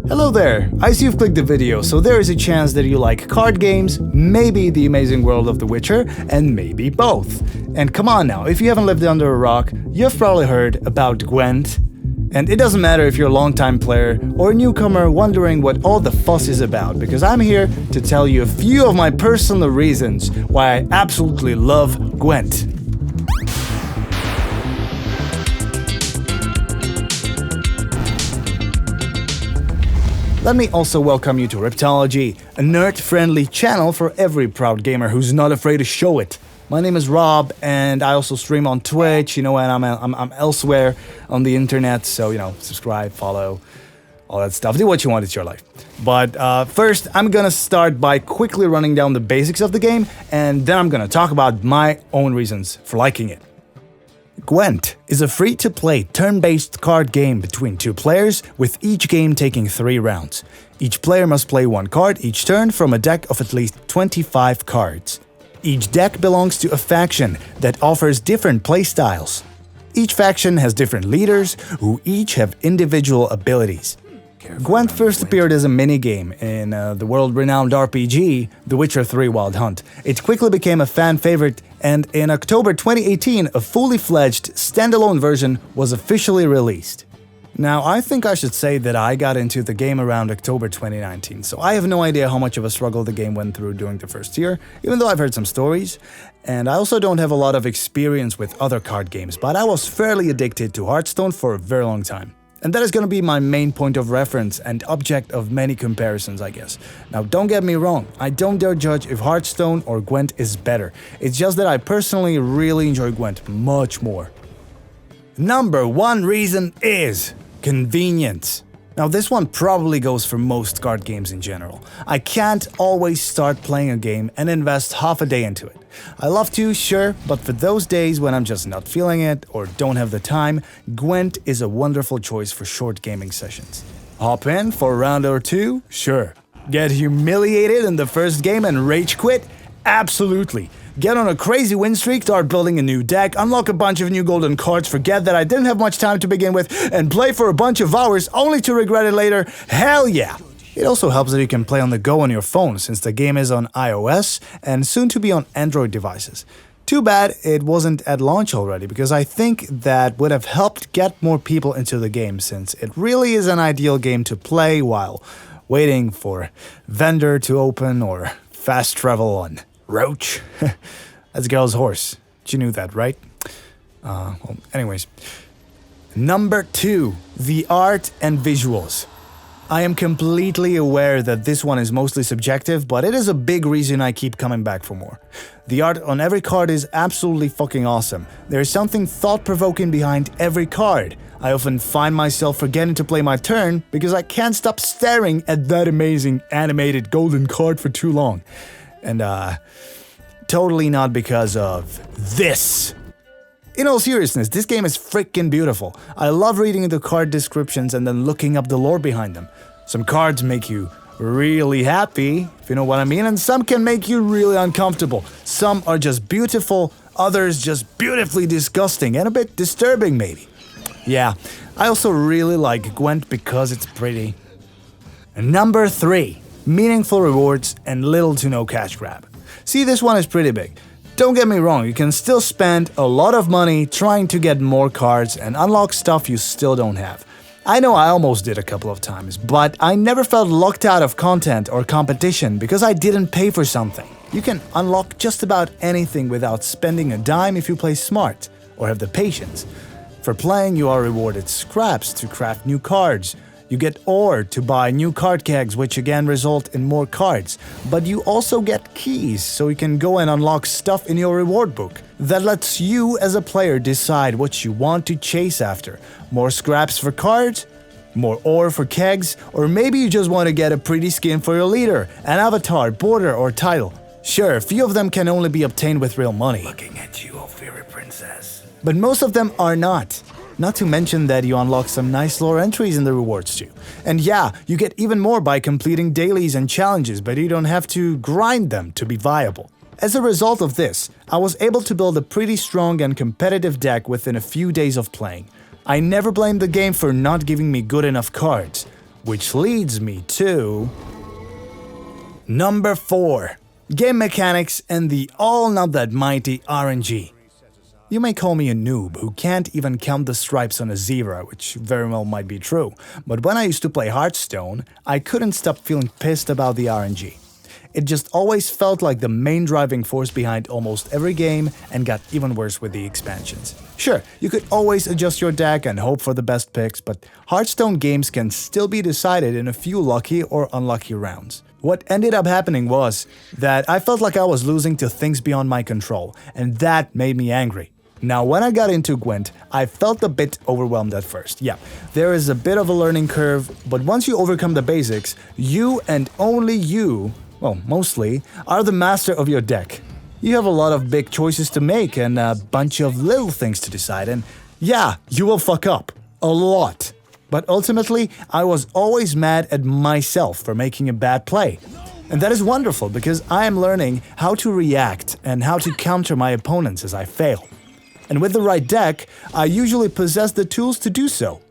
Hello there, I see you've clicked the video, so there is a chance that you like card games, maybe the amazing world of The Witcher, and maybe both. And come on now, if you haven't lived under a rock, you've probably heard about GWENT. And it doesn't matter if you're a longtime player or a newcomer wondering what all the fuss is about, because I'm here to tell you a few of my personal reasons why I absolutely love GWENT. Let me also welcome you to Reptology, a nerd-friendly channel for every proud gamer who's not afraid to show it. My name is Rob, and I also stream on Twitch, and I'm elsewhere on the internet, so, subscribe, follow, all that stuff. Do what you want, it's your life. But first, I'm gonna start by quickly running down the basics of the game, and then I'm gonna talk about my own reasons for liking it. GWENT is a free-to-play turn-based card game between two players, with each game taking 3 rounds. Each player must play 1 card each turn from a deck of at least 25 cards. Each deck belongs to a faction that offers different playstyles. Each faction has different leaders, who each have individual abilities. GWENT first appeared as a minigame in the world-renowned RPG, The Witcher 3 Wild Hunt. It quickly became a fan favorite, and in October 2018, a fully fledged, standalone version was officially released. Now, I think I should say that I got into the game around October 2019, so I have no idea how much of a struggle the game went through during the first year, even though I've heard some stories. And I also don't have a lot of experience with other card games, but I was fairly addicted to Hearthstone for a very long time. And that is going to be my main point of reference and object of many comparisons, I guess. Now, don't get me wrong, I don't dare judge if Hearthstone or GWENT is better. It's just that I personally really enjoy GWENT much more. Number 1 reason is convenience. Now, this one probably goes for most card games in general. I can't always start playing a game and invest half a day into it. I love to, sure, but for those days when I'm just not feeling it or don't have the time, GWENT is a wonderful choice for short gaming sessions. Hop in for a round or 2? Sure. Get humiliated in the first game and rage quit? Absolutely. Get on a crazy win streak, start building a new deck, unlock a bunch of new golden cards, forget that I didn't have much time to begin with, and play for a bunch of hours only to regret it later? Hell yeah! It also helps that you can play on the go on your phone, since the game is on iOS and soon to be on Android devices. Too bad it wasn't at launch already, because I think that would have helped get more people into the game, since it really is an ideal game to play while waiting for vendor to open or fast travel on Roach. That's a girl's horse. You knew that, right? Anyways. Number 2, the art and visuals. I am completely aware that this one is mostly subjective, but it is a big reason I keep coming back for more. The art on every card is absolutely fucking awesome. There is something thought-provoking behind every card. I often find myself forgetting to play my turn because I can't stop staring at that amazing animated golden card for too long. And totally not because of this. In all seriousness, this game is freaking beautiful. I love reading the card descriptions and then looking up the lore behind them. Some cards make you really happy, if you know what I mean, and some can make you really uncomfortable. Some are just beautiful, others just beautifully disgusting and a bit disturbing maybe. Yeah, I also really like GWENT because it's pretty. Number 3. Meaningful rewards and little to no cash grab. See, this one is pretty big. Don't get me wrong, you can still spend a lot of money trying to get more cards and unlock stuff you still don't have. I know I almost did a couple of times, but I never felt locked out of content or competition because I didn't pay for something. You can unlock just about anything without spending a dime if you play smart or have the patience. For playing, you are rewarded scraps to craft new cards. You get ore to buy new card kegs, which again result in more cards. But you also get keys, so you can go and unlock stuff in your reward book. That lets you as a player decide what you want to chase after. More scraps for cards, more ore for kegs, or maybe you just want to get a pretty skin for your leader, an avatar, border, or title. Sure, a few of them can only be obtained with real money. Looking at you, oh fairy princess. But most of them are not. Not to mention that you unlock some nice lore entries in the rewards too. And yeah, you get even more by completing dailies and challenges, but you don't have to grind them to be viable. As a result of this, I was able to build a pretty strong and competitive deck within a few days of playing. I never blamed the game for not giving me good enough cards. Which leads me to number 4. Game mechanics and the all not that mighty RNG. You may call me a noob who can't even count the stripes on a zebra, which very well might be true, but when I used to play Hearthstone, I couldn't stop feeling pissed about the RNG. It just always felt like the main driving force behind almost every game and got even worse with the expansions. Sure, you could always adjust your deck and hope for the best picks, but Hearthstone games can still be decided in a few lucky or unlucky rounds. What ended up happening was that I felt like I was losing to things beyond my control, and that made me angry. Now, when I got into Gwent, I felt a bit overwhelmed at first. Yeah, there is a bit of a learning curve, but once you overcome the basics, you and only you, well, mostly, are the master of your deck. You have a lot of big choices to make and a bunch of little things to decide, and yeah, you will fuck up. A lot. But ultimately, I was always mad at myself for making a bad play. And that is wonderful because I am learning how to react and how to counter my opponents as I fail. And with the right deck, I usually possess the tools to do so.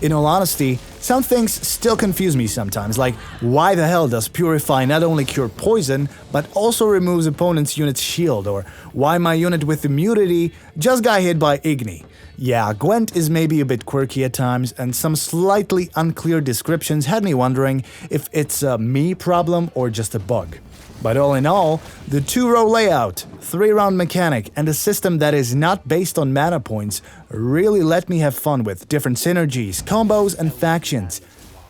In all honesty, some things still confuse me sometimes, like why the hell does Purify not only cure poison, but also removes opponent's unit's shield, or why my unit with immunity just got hit by Igni. Yeah, Gwent is maybe a bit quirky at times, and some slightly unclear descriptions had me wondering if it's a me problem or just a bug. But all in all, the 2-row layout, 3-round mechanic, and a system that is not based on mana points really let me have fun with different synergies, combos, and factions.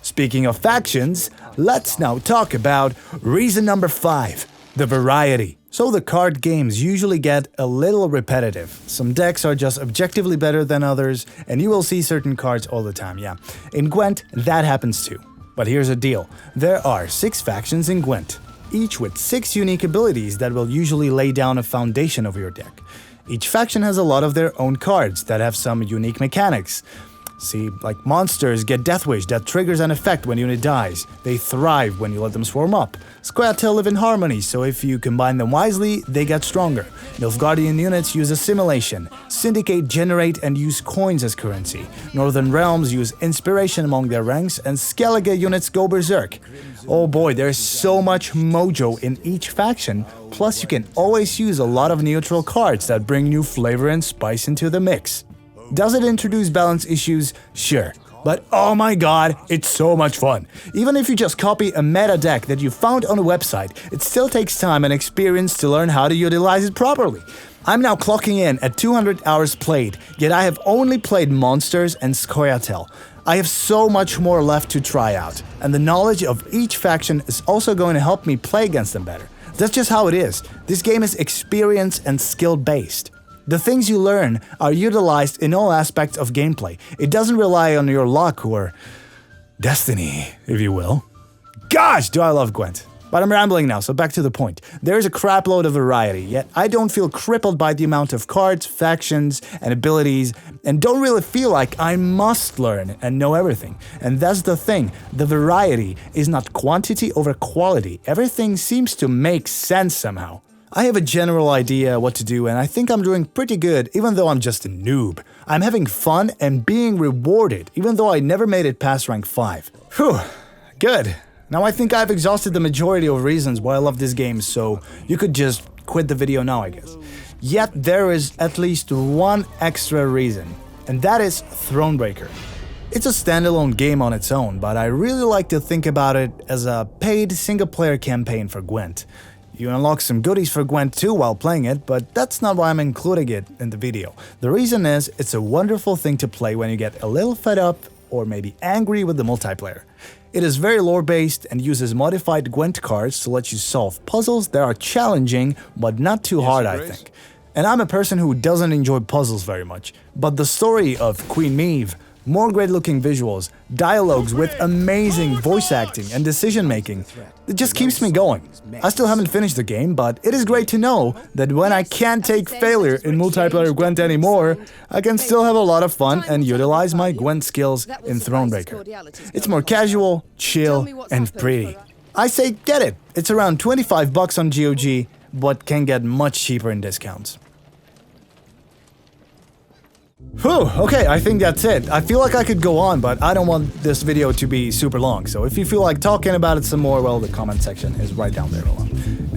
Speaking of factions, let's now talk about reason number 5, the variety. So the card games usually get a little repetitive. Some decks are just objectively better than others, and you will see certain cards all the time, yeah. In Gwent, that happens too. But here's the deal, there are 6 factions in Gwent, each with 6 unique abilities that will usually lay down a foundation of your deck. Each faction has a lot of their own cards that have some unique mechanics. See, like monsters get Death Wish that triggers an effect when unit dies. They thrive when you let them swarm up. Squattail live in harmony, so if you combine them wisely, they get stronger. Nilfgaardian units use Assimilation. Syndicate generate and use coins as currency. Northern Realms use Inspiration among their ranks, and Skellige units go berserk. Oh boy, there's so much mojo in each faction, plus you can always use a lot of neutral cards that bring new flavor and spice into the mix. Does it introduce balance issues? Sure. But oh my god, it's so much fun. Even if you just copy a meta deck that you found on a website, it still takes time and experience to learn how to utilize it properly. I'm now clocking in at 200 hours played, yet I have only played monsters and Squattail. I have so much more left to try out, and the knowledge of each faction is also going to help me play against them better. That's just how it is. This game is experience and skill based. The things you learn are utilized in all aspects of gameplay. It doesn't rely on your luck or destiny, if you will. Gosh, do I love Gwent. But I'm rambling now, so back to the point. There is a crapload of variety, yet I don't feel crippled by the amount of cards, factions, and abilities, and don't really feel like I must learn and know everything. And that's the thing, the variety is not quantity over quality. Everything seems to make sense somehow. I have a general idea what to do, and I think I'm doing pretty good, even though I'm just a noob. I'm having fun and being rewarded, even though I never made it past rank 5. Whew, good. Now I think I've exhausted the majority of reasons why I love this game, so you could just quit the video now, I guess. Yet there is at least one extra reason, and that is Thronebreaker. It's a standalone game on its own, but I really like to think about it as a paid single-player campaign for Gwent. You unlock some goodies for Gwent too while playing it, but that's not why I'm including it in the video. The reason is, it's a wonderful thing to play when you get a little fed up or maybe angry with the multiplayer. It is very lore-based and uses modified Gwent cards to let you solve puzzles that are challenging but not too hard, I think. And I'm a person who doesn't enjoy puzzles very much, but the story of Queen Maeve, more great-looking visuals, dialogues with amazing voice acting and decision-making, it just keeps me going. I still haven't finished the game, but it is great to know that when I can't take failure in multiplayer Gwent anymore, I can still have a lot of fun and utilize my Gwent skills in Thronebreaker. It's more casual, chill, and pretty. I say get it! It's around $25 on GOG, but can get much cheaper in discounts. Whew, okay, I think that's it. I feel like I could go on, but I don't want this video to be super long. So if you feel like talking about it some more, well, the comment section is right down there below.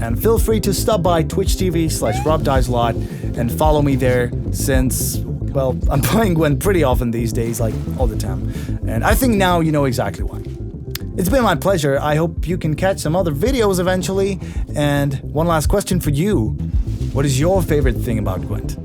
And feel free to stop by twitch.tv/RobDiesALot and follow me there since, well, I'm playing Gwent pretty often these days, like all the time. And I think now you know exactly why. It's been my pleasure. I hope you can catch some other videos eventually. And one last question for you. What is your favorite thing about Gwent?